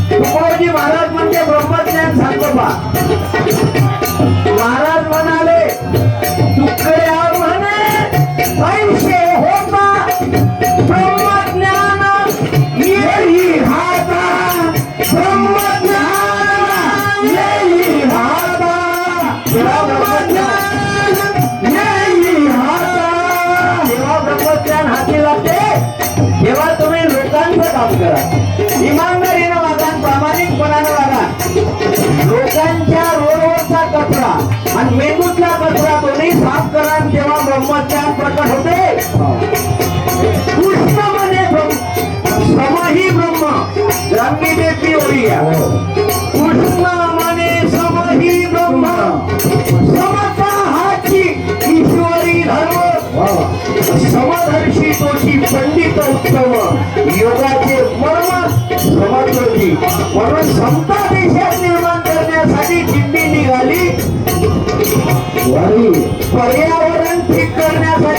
तुकोजी महाराज म्हणजे ब्रह्मज्ञान सांगोबा. महाराज म्हणाले तुकड्या म्हणे ऐशे होता ब्रह्मज्ञान येई हाता, ब्रह्मज्ञान येई हाता, ब्रह्मज्ञान येई हाता. जेव्हा ब्रह्मज्ञान हाती लागते तेव्हा तुम्ही लोकांचं काम करा, इमानदारीनं वागा, प्रामाणिकपणानं वागा. लोकांच्या रोडवरचा कचरा आणि मेंदूतला कचरा दोन्ही साफ करा, तेव्हा ब्रह्मज्ञान प्रकट होते. कृष्ण म्हणे समही ब्रह्म रंगीदेवी ओरिया. कृष्ण म्हणे समही ब्रह्म, समता हाची ईश्वरी धर्म, समदर्शी तोची पंडित उत्तम, योगाचे मर्म समजली. म्हणून समता देशात निर्माण करण्यासाठी दिंडी निघाली, पर्यावरण ठीक करण्यासाठी